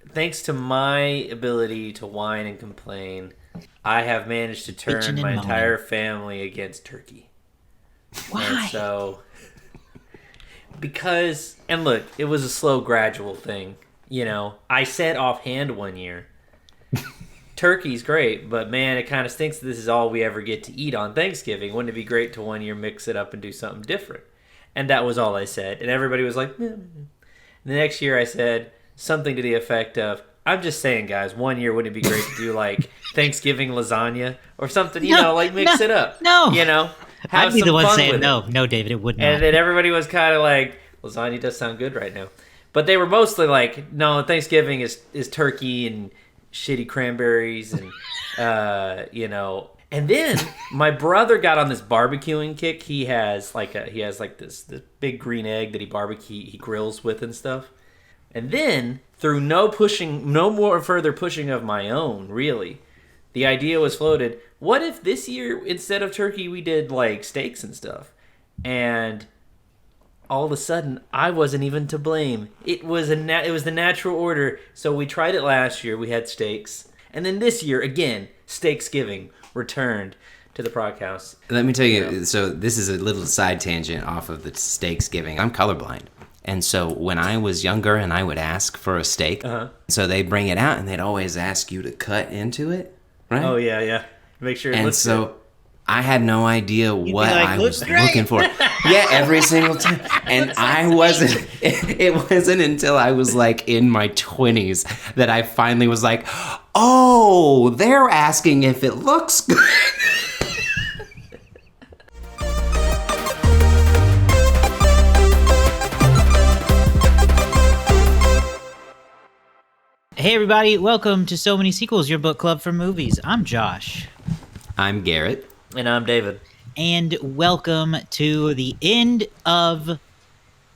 thanks to my ability to whine and complain, I have managed to turn Bitchin' and my moaning. entire family against turkey. Why? And so, and look, it was a slow, gradual thing. I said offhand one year, turkey's great, but man, it kind of stinks that this is all we ever get to eat on Thanksgiving. Wouldn't it be great to one year mix it up and do something different? And that was all I said. And everybody was like, meh. The next year I said something to the effect of, I'm just saying, guys, one year wouldn't it be great to do like Thanksgiving lasagna or something, mix it up. No. Have I'd be some the one fun saying with no. it. No, David, it would not. And then everybody was kind of like, lasagna does sound good right now. But they were mostly like, no, Thanksgiving is turkey and shitty cranberries and, And then my brother got on this barbecuing kick. He has this big green egg that he grills with and stuff. And then through no more further pushing of my own, really, the idea was floated. What if this year instead of turkey we did like steaks and stuff? And all of a sudden I wasn't even to blame. It was the natural order. So we tried it last year. We had steaks, and then this year again, Steaksgiving returned to the podcast. Let me tell you, so this is a little side tangent off of the Steaksgiving. I'm colorblind. And so when I was younger and I would ask for a steak, so they bring it out and they'd always ask you to cut into it, right? Oh, yeah. Make sure it and looks so good. I had no idea what I was great. looking for. Yeah, every single time. And it wasn't until I was like in my 20s that I finally was like, oh, they're asking if it looks good. Hey everybody, welcome to So Many Sequels, your book club for movies. I'm Josh. I'm Garrett. And I'm David. And welcome to the end of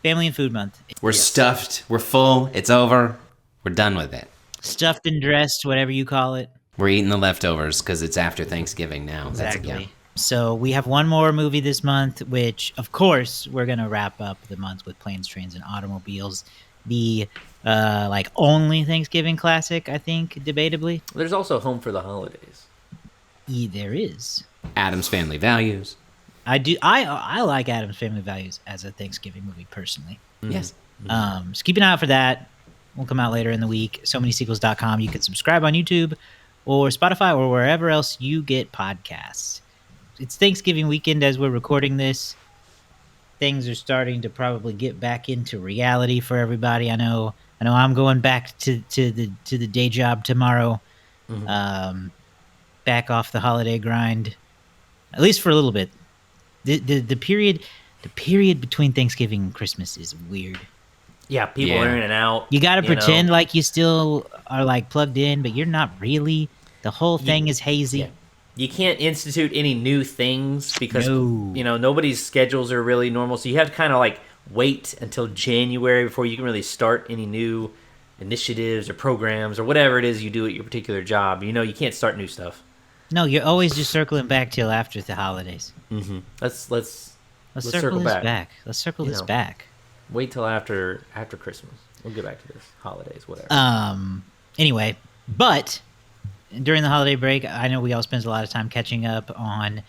Family and Food Month. We're stuffed. We're full. It's over. We're done with it. Stuffed and dressed, whatever you call it. We're eating the leftovers because it's after Thanksgiving now. Exactly. So we have one more movie this month, which, of course, we're going to wrap up the month with Planes, Trains, and Automobiles. The only Thanksgiving classic, I think, debatably. There's also Home for the Holidays. There is. Addams Family Values. I do. I like Addams Family Values as a Thanksgiving movie personally. Yes. So keep an eye out for that. We'll come out later in the week. SoManySequels.com. You can subscribe on YouTube or Spotify or wherever else you get podcasts. It's Thanksgiving weekend as we're recording this. Things are starting to probably get back into reality for everybody. I know I'm going back to the day job tomorrow. Back off the holiday grind, at least for a little bit. The period between Thanksgiving and Christmas is weird. Yeah, people are in and out. You got to pretend like you still are like plugged in, but you're not really. The whole thing is hazy. Yeah. You can't institute any new things because No. Nobody's schedules are really normal. So you have to kind of like wait until January before you can really start any new initiatives or programs or whatever it is you do at your particular job. You can't start new stuff. No, you're always just circling back till after the holidays. Mm-hmm. Let's circle this back. Let's circle this back. Wait till after Christmas. We'll get back to this. Holidays, whatever. Anyway, but during the holiday break, I know we all spend a lot of time catching up on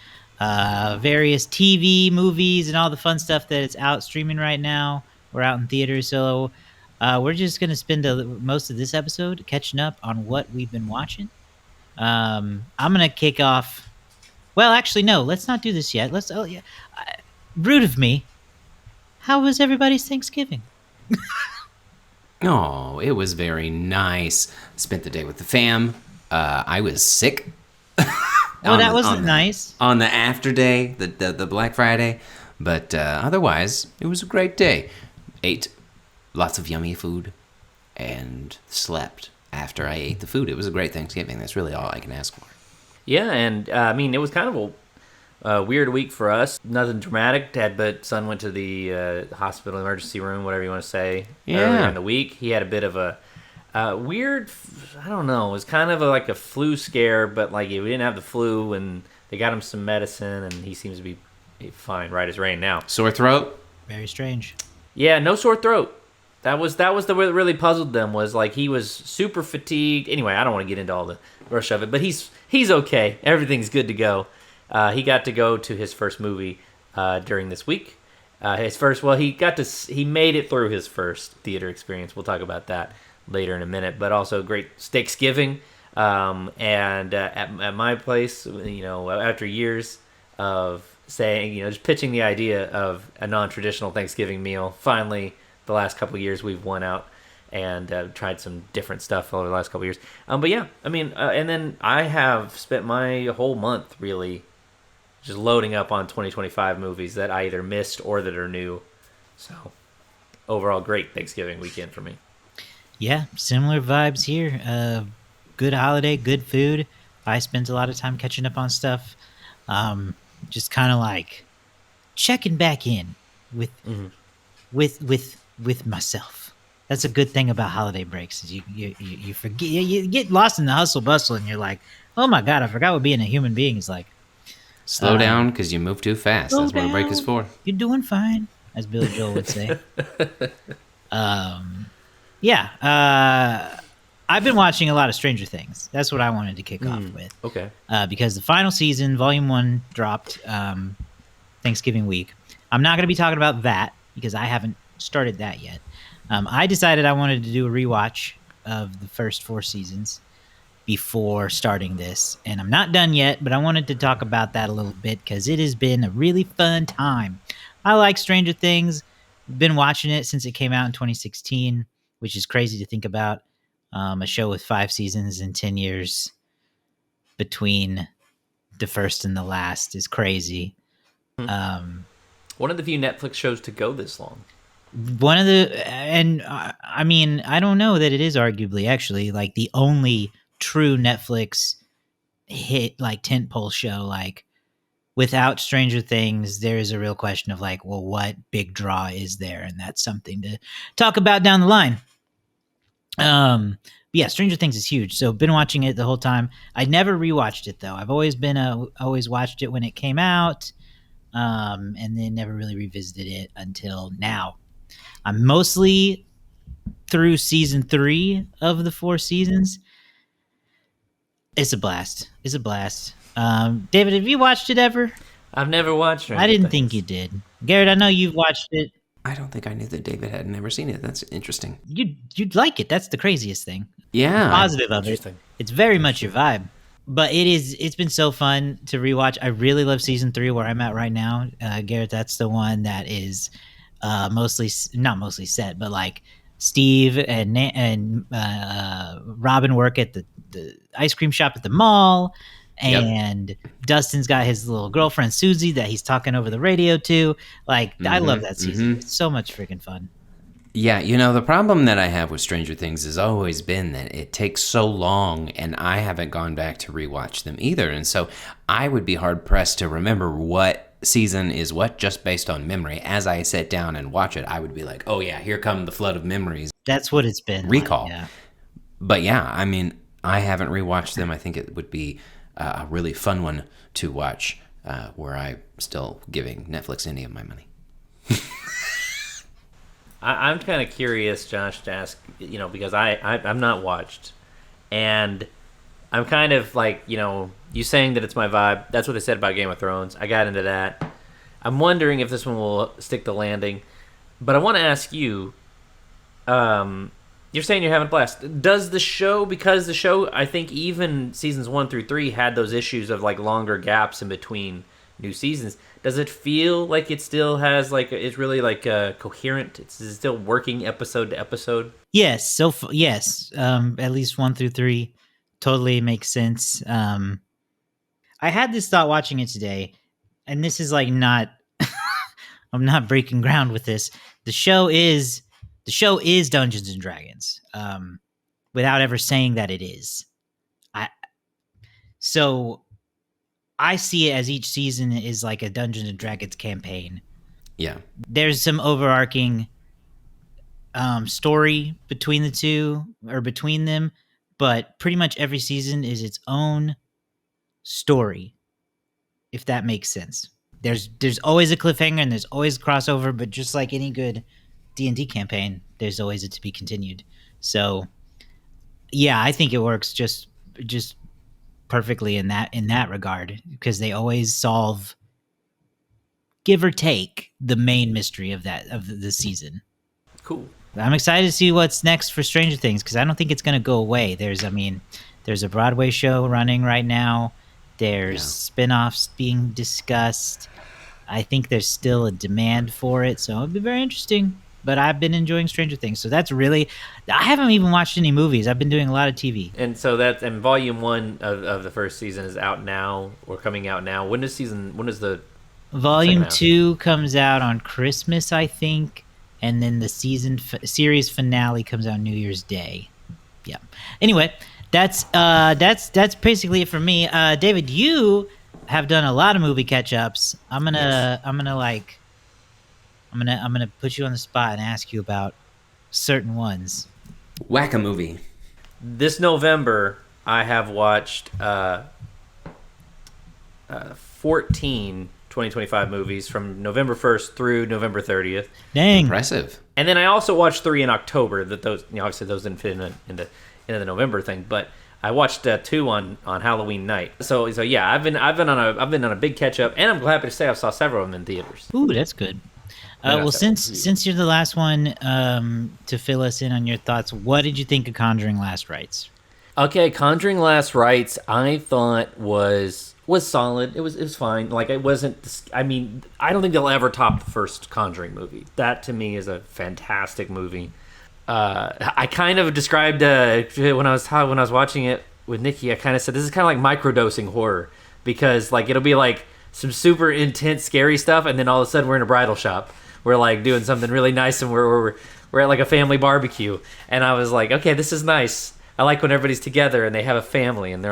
various TV, movies, and all the fun stuff that is out streaming right now. We're out in theaters, so we're just going to spend most of this episode catching up on what we've been watching. I'm going to kick off. Well, actually, no, let's not do this yet. Rude of me. How was everybody's Thanksgiving? Oh, it was very nice. Spent the day with the fam. I was sick. Well, that wasn't nice. On the after day, the Black Friday. But otherwise, it was a great day. Ate lots of yummy food and slept after I ate the food. It was a great Thanksgiving. That's really all I can ask for. Yeah, and it was kind of a weird week for us. Nothing dramatic. But son went to the hospital emergency room, whatever you want to say, earlier in the week. He had a bit of a weird, I don't know, it was kind of like a flu scare, but like we didn't have the flu, and they got him some medicine, and he seems to be fine, right as rain now. Sore throat? Very strange. Yeah, no sore throat. That was the what really puzzled them, was like he was super fatigued. Anyway, I don't want to get into all the rush of it, but he's okay. Everything's good to go. He got to go to his first movie during this week. He made it through his first theater experience. We'll talk about that later in a minute. But also great Thanksgiving, and at my place, after years of saying, just pitching the idea of a non-traditional Thanksgiving meal, finally the last couple of years we've went out and tried some different stuff over the last couple of years. But yeah, I mean, and then I have spent my whole month really just loading up on 2025 movies that I either missed or that are new. So overall, great Thanksgiving weekend for me. Yeah, similar vibes here. Good holiday, good food. I spent a lot of time catching up on stuff. Just kind of like checking back in with with myself. That's a good thing about holiday breaks, is you forget, you get lost in the hustle bustle, and you're like, oh my god, I forgot what being a human being is like. Slow down, because you move too fast. That's what a break is for. You're doing fine, as Billy Joel would say. Yeah. I've been watching a lot of Stranger Things. That's what I wanted to kick off with. Okay. Because the final season, Volume 1, dropped Thanksgiving week. I'm not going to be talking about that because I haven't started that yet. I decided I wanted to do a rewatch of the first 4 seasons before starting this. And I'm not done yet, but I wanted to talk about that a little bit because it has been a really fun time. I like Stranger Things. Been watching it since it came out in 2016, which is crazy to think about. A show with 5 seasons and 10 years between the first and the last is crazy. One of the few Netflix shows to go this long. I mean, I don't know that it is arguably actually like the only true Netflix hit, like tentpole show. Like without Stranger Things, there is a real question of like, well, what big draw is there? And that's something to talk about down the line. Yeah, Stranger Things is huge. So been watching it the whole time. I never rewatched it though. I've always been always watched it when it came out, and then never really revisited it until now. I'm mostly through season 3 of the 4 seasons. It's a blast. It's a blast. David, have you watched it ever? I've never watched it. I didn't think you did. Garrett, I know you've watched it. I don't think I knew that David had never seen it. That's interesting. You'd like it. That's the craziest thing. Yeah. Positive of it. It's very much your vibe. But it's been so fun to rewatch. I really love season 3 where I'm at right now. Garrett, that's the one that is not mostly set, but like Steve and Robin work at the ice cream shop at the mall. And yep. Dustin's got his little girlfriend Susie that he's talking over the radio to. Like, I love that season. It's so much freaking fun. Yeah, the problem that I have with Stranger Things has always been that it takes so long, and I haven't gone back to rewatch them either. And so I would be hard-pressed to remember what season is what just based on memory. As I sit down and watch it, I would be like, oh yeah, here come the flood of memories. That's what it's been. Recall. Like, yeah. But yeah, I mean, I haven't rewatched them. I think it would be a really fun one to watch, where I'm still giving Netflix any of my money. I'm kind of curious, Josh, to ask, because I'm not watched, and I'm kind of like, you saying that it's my vibe. That's what I said about Game of Thrones. I got into that. I'm wondering if this one will stick the landing, but I want to ask you. You're saying you're having a blast. Does the show, because the show, I think even seasons 1 through 3 had those issues of like longer gaps in between new seasons. Does it feel like it still has like, it's really like coherent? It's still working episode to episode? Yes. Yes. At least 1 through 3 totally makes sense. I had this thought watching it today, and this is like not, I'm not breaking ground with this. The show is Dungeons and Dragons, without ever saying that it is. So I see it as each season is like a Dungeons and Dragons campaign. Yeah. There's some overarching story between the two, or between them, but pretty much every season is its own story, if that makes sense. There's always a cliffhanger and there's always crossover, but just like any good D&D campaign, there's always a to be continued. So yeah, I think it works just perfectly in that regard, because they always solve, give or take, the main mystery of the season. Cool. I'm excited to see what's next for Stranger Things, because I don't think it's going to go away. There's a Broadway show running right now. There's Yeah. spin-offs being discussed. I think there's still a demand for it, so it'll be very interesting. But I've been enjoying Stranger Things, so that's really. I haven't even watched any movies. I've been doing a lot of TV. And so and volume 1 of the first season is out now, or coming out now. When is the Volume half? 2 comes out on Christmas, I think, and then the series finale comes out New Year's Day. Yeah. Anyway, that's basically it for me. David, you have done a lot of movie catch-ups. I'm gonna put you on the spot and ask you about certain ones. Whack a movie. This November, I have watched 14 2025 movies from November 1st through November 30th. Dang. Impressive. And then I also watched 3 in October. That those, obviously those didn't fit into the November thing, but I watched 2 on Halloween night. So yeah, I've been on a big catch up, and I'm happy to say I saw several of them in theaters. Ooh, that's good. Well, since you're the last one to fill us in on your thoughts, what did you think of Conjuring Last Rites? Okay, Conjuring Last Rites, I thought was solid. It was fine. Like, it wasn't. I mean, I don't think they'll ever top the first Conjuring movie. That to me is a fantastic movie. I kind of described when I was watching it with Nikki. I kind of said this is kind of like microdosing horror, because like it'll be like some super intense, scary stuff, and then all of a sudden we're in a bridal shop. We're like doing something really nice, and we're at like a family barbecue. And I was like, okay, this is nice. I like when everybody's together and they have a family and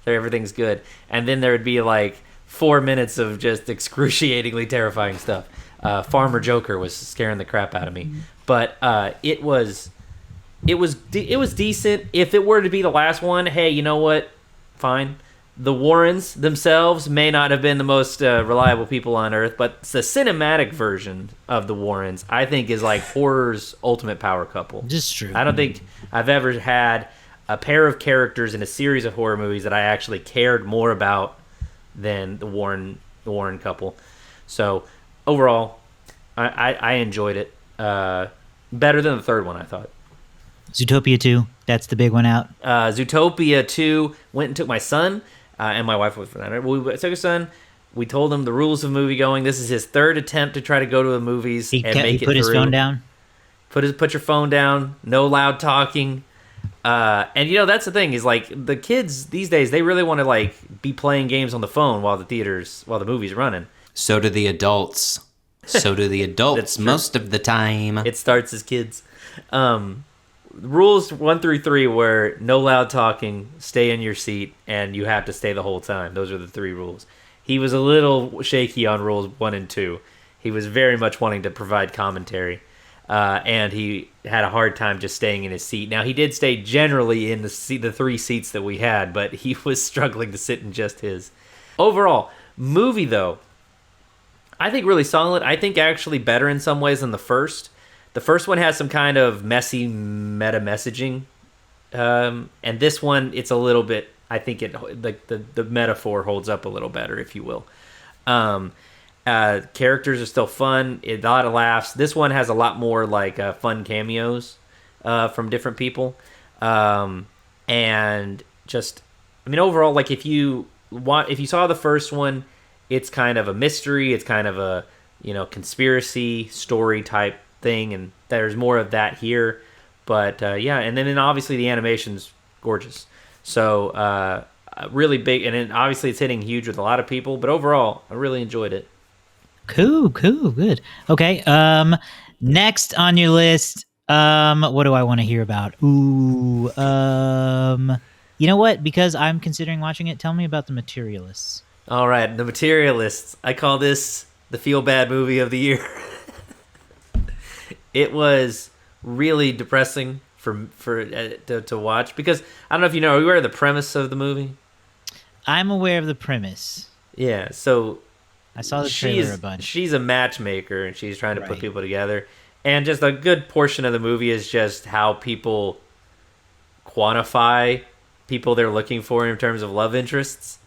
everything's good. And then there would be like 4 minutes of just excruciatingly terrifying stuff. Farmer Joker was scaring the crap out of me, but it was decent. If it were to be the last one, hey, you know what? Fine. The Warrens themselves may not have been the most reliable people on earth, but the cinematic version of the Warrens, I think, is like horror's ultimate power couple. Just true. I don't think I've ever had a pair of characters in a series of horror movies that I actually cared more about than the Warren couple. So overall, I enjoyed it. Better than the third one, I thought. Zootopia 2, that's the big one out. Zootopia 2, went and took my son, and my wife was for that. We took his son. We told him the rules of movie going. This is his third attempt to try to go to the movies and make it through. He put his phone down? Put your phone down. No loud talking. And that's the thing is, like, the kids these days, they really want to like be playing games on the phone while the movie's running. So do the adults. Most of the time. It starts as kids. Rules 1 through 3 were no loud talking, stay in your seat, and you have to stay the whole time. Those are the 3 rules. He was a little shaky on rules 1 and 2. He was very much wanting to provide commentary. And he had a hard time just staying in his seat. Now, he did stay generally in the 3 seats that we had, but he was struggling to sit in just his. Overall, movie, though, I think really solid. I think actually better in some ways than the first. The first one has some kind of messy meta messaging. And this one, it's a little bit, I think the metaphor holds up a little better, if you will. Characters are still fun. A lot of laughs. This one has a lot more like fun cameos from different people, and just, I mean, overall, like if you saw the first one, it's kind of a mystery. It's kind of a conspiracy story type thing, and there's more of that here. But yeah, and then obviously the animation's gorgeous. So really big, and then obviously it's hitting huge with a lot of people. But overall, I really enjoyed it. Cool, good. Okay, next on your list, what do I want to hear about? Ooh, you know what? Because I'm considering watching it, tell me about The Materialists. All right, The Materialists. I call this the feel-bad movie of the year. It was really depressing to watch, because I don't know if you know, are you aware of the premise of the movie? I'm aware of the premise. Yeah, so I saw the trailer a bunch. She's a matchmaker, and she's trying to put people together. And just a good portion of the movie is just how people quantify people they're looking for in terms of love interests.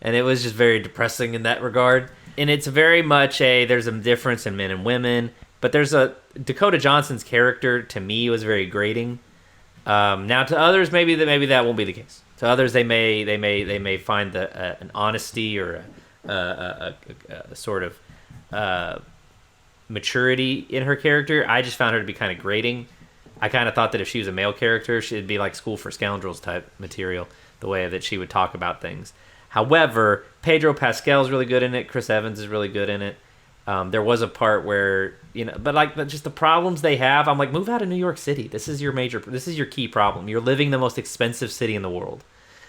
And it was just very depressing in that regard. And it's very much there's a difference in men and women, but Dakota Johnson's character to me was very grating. Now to others, maybe that won't be the case. To others, they may find an honesty or a sort of maturity in her character. I just found her to be kind of grating. I kind of thought that if she was a male character, she'd be like School for Scoundrels type material, the way that she would talk about things. However, Pedro Pascal's really good in it. Chris Evans is really good in it. There was a part where, but just the problems they have, I'm like, move out of New York City. This is your key problem. You're living in the most expensive city in the world.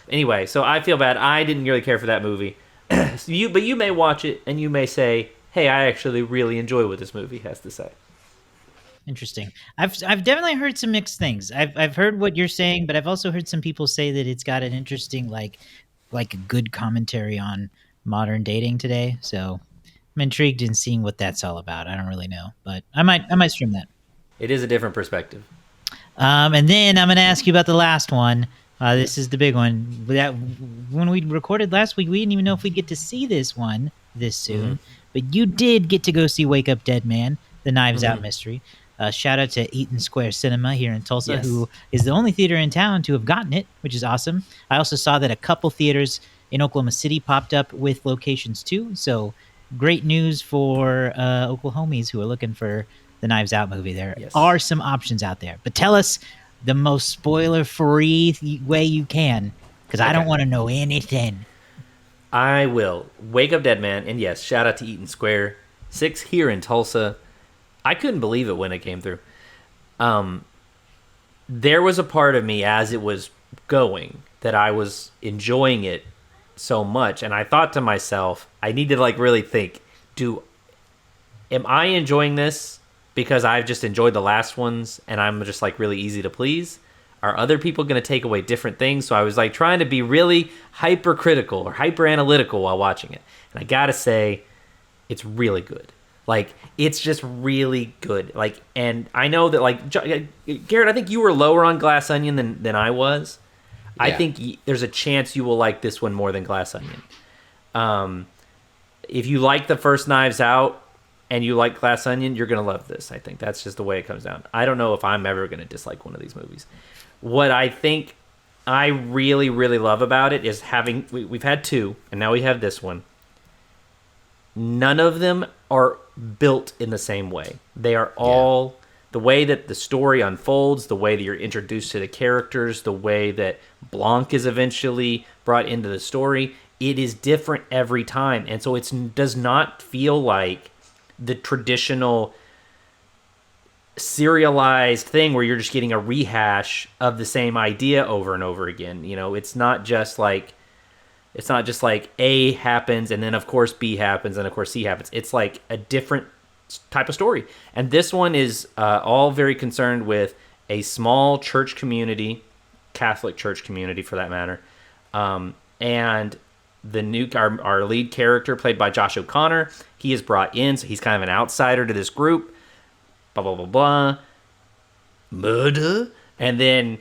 Anyway, so I feel bad. I didn't really care for that movie. But you may watch it and you may say, hey, I actually really enjoy what this movie has to say. Interesting. I've definitely heard some mixed things. I've heard what you're saying, but I've also heard some people say that it's got an interesting like a good commentary on modern dating today. So I'm intrigued in seeing what that's all about. I don't really know, but I might stream that. It is a different perspective. And then I'm going to ask you about the last one. This is the big one. When we recorded last week, we didn't even know if we'd get to see this one this soon. Mm-hmm. But you did get to go see Wake Up Dead Man, the Knives Out mystery. Shout out to Eaton Square Cinema here in Tulsa, yes, who is the only theater in town to have gotten it, which is awesome. I also saw that a couple theaters in Oklahoma City popped up with locations too. So great news for Oklahomies who are looking for the Knives Out movie. There are some options out there. But tell us the most spoiler-free way you can, because I don't want to know anything. I will. Wake Up Dead Man, and yes, shout out to Eaton Square 6 here in Tulsa. I couldn't believe it when it came through. There was a part of me as it was going that I was enjoying it so much, and I thought to myself, I need to really think, am I enjoying this because I've just enjoyed the last ones and I'm just really easy to please? Are other people going to take away different things? So I was trying to be really hypercritical or hyper analytical while watching it. And I got to say, it's really good. It's just really good. And I know that Garrett, I think you were lower on Glass Onion than I was. Yeah. I think there's a chance you will like this one more than Glass Onion. If you like the first Knives Out and you like Glass Onion, you're going to love this. I think that's just the way it comes down. I don't know if I'm ever going to dislike one of these movies. What I think I really, really love about it is we've had two, and now we have this one. None of them are built in the same way. They are all the way that the story unfolds, the way that you're introduced to the characters, the way that Blanc is eventually brought into the story. It is different every time. And so it does not feel like the traditional serialized thing where you're just getting a rehash of the same idea over and over again. It's not just like A happens and then of course B happens and of course C happens. It's like a different type of story. And this one is all very concerned with a small church community, Catholic church community for that matter. And our lead character, played by Josh O'Connor, he is brought in, so he's kind of an outsider to this group. Blah, blah, blah, blah. Murder. And then,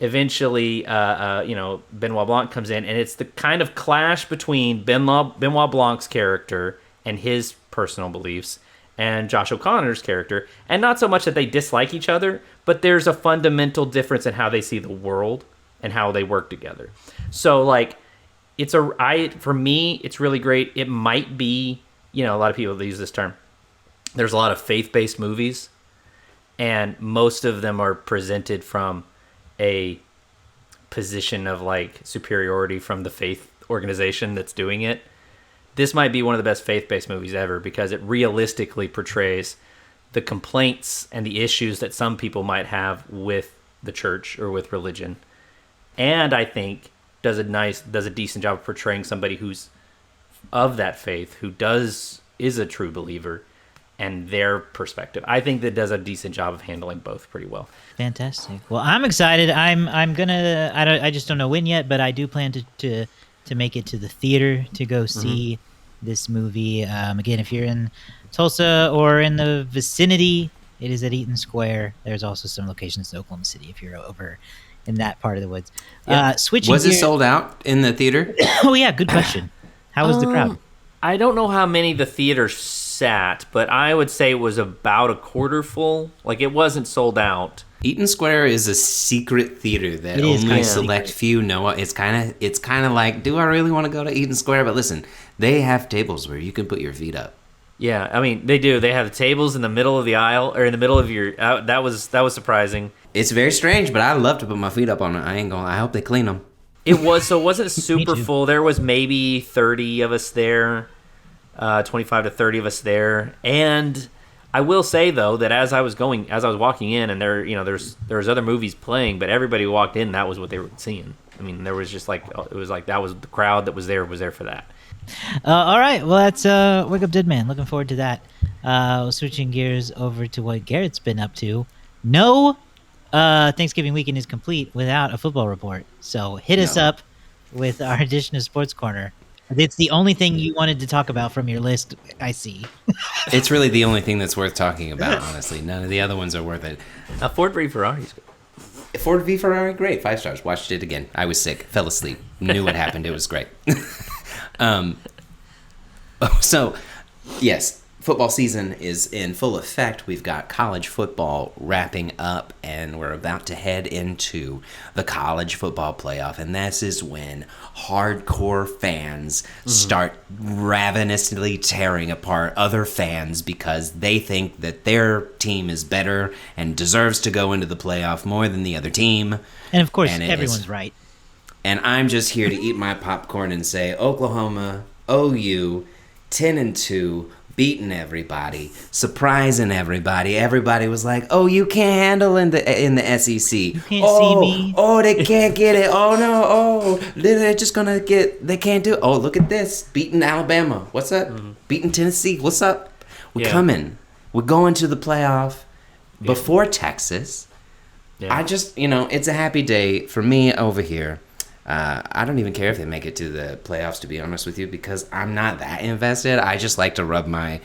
eventually, Benoit Blanc comes in, and it's the kind of clash between Benoit Blanc's character and his personal beliefs and Josh O'Connor's character. And not so much that they dislike each other, but there's a fundamental difference in how they see the world and how they work together. So, for me, it's really great. It might be, a lot of people use this term. There's a lot of faith-based movies, and most of them are presented from a position of superiority from the faith organization that's doing it. This might be one of the best faith-based movies ever because it realistically portrays the complaints and the issues that some people might have with the church or with religion. And I think does a decent job of portraying somebody who's of that faith, who is a true believer, and their perspective. I think that does a decent job of handling both pretty well. Fantastic. Well, I'm excited. I'm gonna. I just don't know when yet, but I do plan to make it to the theater to go see this movie. Again, if you're in Tulsa or in the vicinity, it is at Eaton Square. There's also some locations in Oklahoma City if you're over in that part of the woods. Yeah. Switching Was it gears- sold out in the theater? Oh yeah, good question. How was the crowd? I don't know how many the theater sat, but I would say it was about a quarter full. Like, it wasn't sold out. Eaton Square is a secret theater that It is only kinda select secret. few know. It's kind of like, do I really want to go to Eaton Square? But listen, they have tables where you can put your feet up. Yeah, I mean, they do. They have the tables in the middle of the aisle, or in the middle of your... that was surprising. It's very strange, but I love to put my feet up on it. I hope they clean them. It wasn't super too. full. There was maybe 30 of us there, 25 to 30 of us there. And I will say, though, that as I was walking in, and there was other movies playing, but everybody who walked in, that was what they were seeing. I mean, there was just like, it was like that was the crowd that was there for that. All right, well, that's Wake Up Dead Man. Looking forward to that. Switching gears over to what Garrett's been up to. No Thanksgiving weekend is complete without a football report. So hit us up with our edition of Sports Corner. It's the only thing you wanted to talk about from your list, I see. It's really the only thing that's worth talking about, honestly. None of the other ones are worth it. Ford v Ferrari's good. Ford v Ferrari, great. 5 stars. Watched it again. I was sick. Fell asleep. Knew what happened. It was great. So, yes, football season is in full effect. We've got college football wrapping up, and we're about to head into the college football playoff. And this is when hardcore fans start ravenously tearing apart other fans because they think that their team is better and deserves to go into the playoff more than the other team. And of course, And it everyone's is- right. And I'm just here to eat my popcorn and say, Oklahoma, OU, 10-2, beating everybody, surprising everybody. Everybody was like, "Oh, you can't handle in the SEC. You can't see me." Oh, they can't get it. Oh no. Oh, they're just gonna get. They can't do it. Oh, look at this, beating Alabama. What's up? Beating Tennessee. What's up? We're Yeah. coming. We're going to the playoff before Texas. Yeah. I just, it's a happy day for me over here. I don't even care if they make it to the playoffs, to be honest with you, because I'm not that invested. I just like to rub my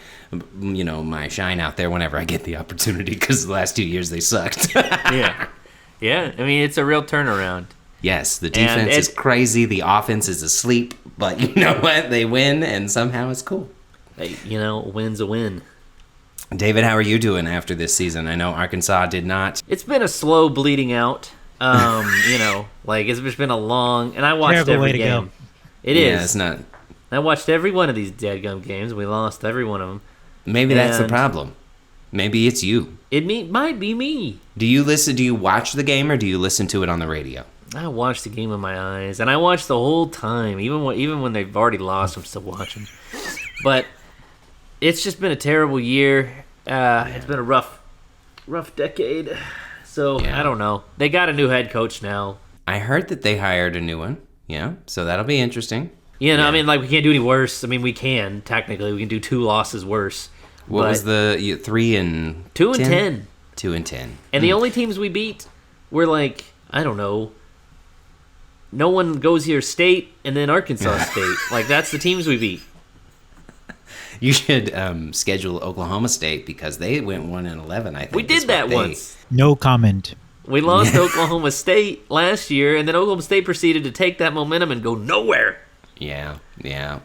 shine out there whenever I get the opportunity, because the last 2 years they sucked. Yeah. I mean, it's a real turnaround. Yes, the defense is crazy. The offense is asleep, but you know what? They win, and somehow it's cool. Hey, a win's a win. David, how are you doing after this season? I know Arkansas did not. It's been a slow bleeding out. It's just been a long, and I watched Terrible way every to game. go. It is. Yeah, it's not. I watched every one of these deadgum games. We lost every one of them. Maybe that's the And- problem. Maybe it's you. Might be me. Do you watch the game, or do you listen to it on the radio? I watched the game with my eyes, and I watched the whole time, even when they've already lost. I'm still watching. But it's just been a terrible year. It's been a rough decade. So Yeah. I don't know. They got a new head coach now. I heard that they hired a new one. Yeah, so that'll be interesting. I mean, we can't do any worse. I mean, we can technically. We can do 2 losses worse. What But was the 3 and 2 and 10? 2 and 10. And the only teams we beat were I don't know. No one goes here State and then Arkansas State. That's the teams we beat. You should schedule Oklahoma State because they went 1-11. I think We is did that what they- once. No comment. We lost to Oklahoma State last year, and then Oklahoma State proceeded to take that momentum and go nowhere. Yeah.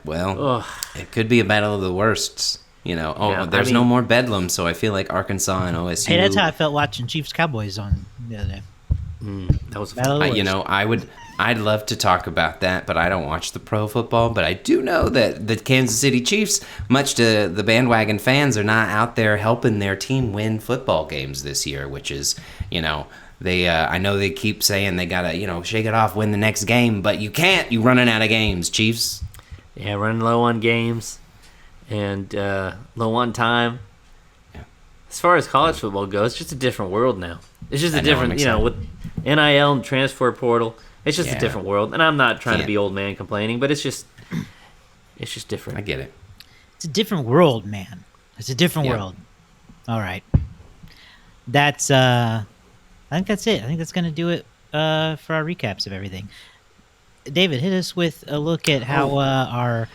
Well, Ugh. it could be a battle of the worsts. Yeah, There's I no mean- more Bedlam, so I feel like Arkansas and OSU. Hey, that's how I felt watching Chiefs Cowboys on the other day. That was Battle of the worst. I'd love to talk about that, but I don't watch the pro football. But I do know that the Kansas City Chiefs, much to the bandwagon fans, are not out there helping their team win football games this year, which is, they I know they keep saying they gotta, shake it off, win the next game, but you can't. You're running out of games, Chiefs. Yeah, running low on games and low on time. Yeah. As far as college football goes, it's just a different world now. It's just I a know, I'm different, excited. with NIL and transfer portal. It's just Yeah. a different world. And I'm not trying to Can't. be old man complaining, but it's just different. I get it. It's a different world, man. It's a different Yeah. world. All right. That's I think that's it. I think that's gonna do it for our recaps of everything. David, hit us with a look at how our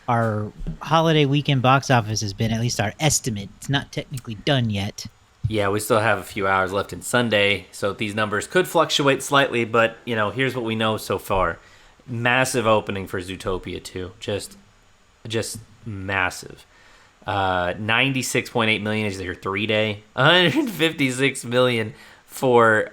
our holiday weekend box office has been, at least our estimate. It's not technically done yet. Yeah, we still have a few hours left in Sunday, so these numbers could fluctuate slightly, but, here's what we know so far. Massive opening for Zootopia 2. Just massive. 96.8 million is their 3-day. 156 million for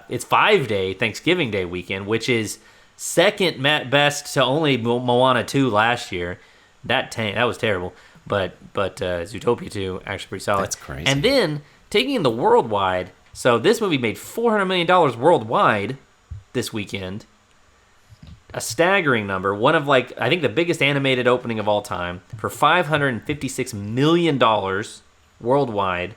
its 5-day Thanksgiving Day weekend, which is second best to only Moana 2 last year. That was terrible. But Zootopia 2 actually pretty solid. That's crazy. And then taking in the worldwide, so this movie made $400 million worldwide this weekend. A staggering number. One of, I think the biggest animated opening of all time for $556 million worldwide.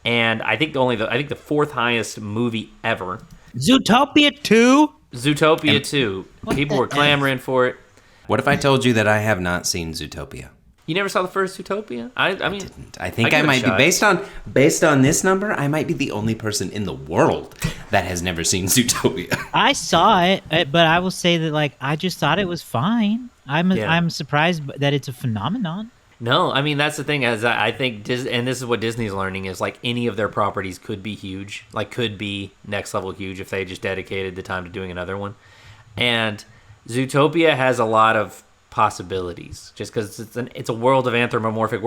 And I think the fourth highest movie ever. Zootopia 2? Zootopia 2. People were clamoring for it. What if I told you that I have not seen Zootopia? You never saw the first Zootopia? I mean, didn't. I think I might be, based on this number, I might be the only person in the world that has never seen Zootopia. I saw it, but I will say that I just thought it was fine. I'm surprised that it's a phenomenon. No, I mean, that's the thing, as I think, and this is what Disney's learning, is any of their properties could be huge, could be next level huge if they just dedicated the time to doing another one. And Zootopia has a lot of possibilities, just because it's a world of anthropomorphic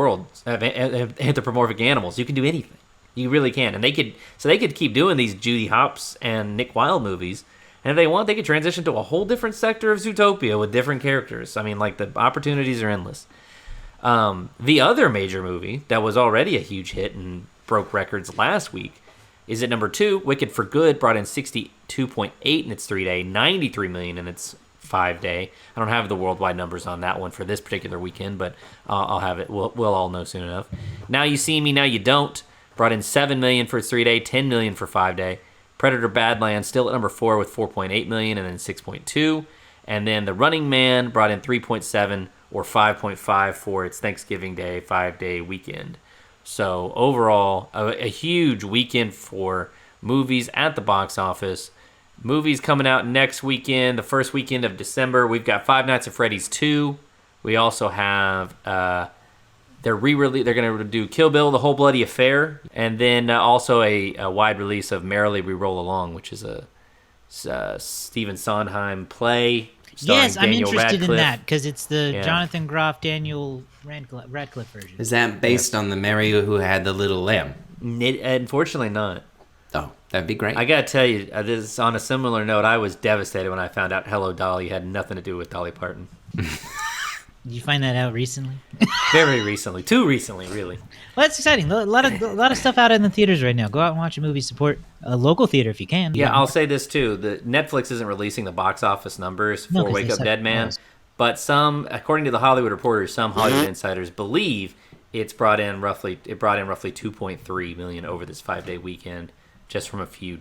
animals. You can do anything. You really can. And they could keep doing these Judy Hopps and Nick Wilde movies, and if they want, they could transition to a whole different sector of Zootopia with different characters. I mean, the opportunities are endless. The other major movie that was already a huge hit and broke records last week is at number 2. Wicked for Good brought in 62.8 in its 3-day, 93 million in its 5-day. I don't have the worldwide numbers on that one for this particular weekend, but I'll have it. We'll all know soon enough. Now You See Me, Now You Don't brought in 7 million for its 3-day, 10 million for 5-day. Predator Badlands still at number 4 with 4.8 million and then 6.2. And then The Running Man brought in 3.7 or 5.5 for its Thanksgiving Day 5-day weekend. So overall, a huge weekend for movies at the box office. Movies coming out next weekend, the first weekend of December. We've got Five Nights at Freddy's 2. We also have they're going to do Kill Bill: The Whole Bloody Affair, and then also a wide release of Merrily We Roll Along, which is a Stephen Sondheim play. Yes, I'm Daniel interested Radcliffe. in that because it's the Jonathan Groff, Daniel Radcliffe version. Is that based on the Mary who had the little lamb? Unfortunately not. Oh, that'd be great. I gotta tell you, this on a similar note, I was devastated when I found out Hello Dolly had nothing to do with Dolly Parton. Did you find that out recently? Very recently. Too recently, really. Well, that's exciting. A lot of stuff out in the theaters right now. Go out and watch a movie. Support a local theater if you can. Yeah, I'll say this too. The Netflix isn't releasing the box office numbers for Wake Up Dead Man, but according to the Hollywood Reporter, some Hollywood insiders believe it brought in roughly 2.3 million over this 5-day weekend, just from a few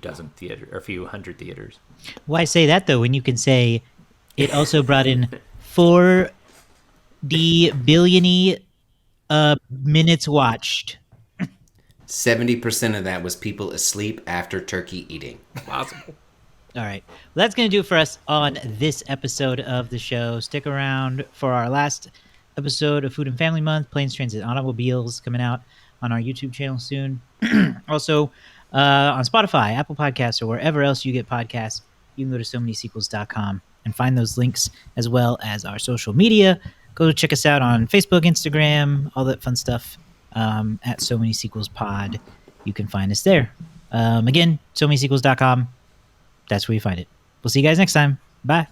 hundred theaters. Why say that though when you can say it also brought in 4 billion minutes watched? 70% of that was people asleep after turkey eating. Possible. All right. Well, that's going to do it for us on this episode of the show. Stick around for our last episode of Food and Family Month, Planes, Transit, Automobiles, coming out on our YouTube channel soon. Also, on Spotify, Apple Podcasts, or wherever else you get podcasts, you can go to SoManySequels.com and find those links as well as our social media. Go check us out on Facebook, Instagram, all that fun stuff at So Many Sequels Pod. You can find us there. Again, SoManySequels.com. That's where you find it. We'll see you guys next time. Bye.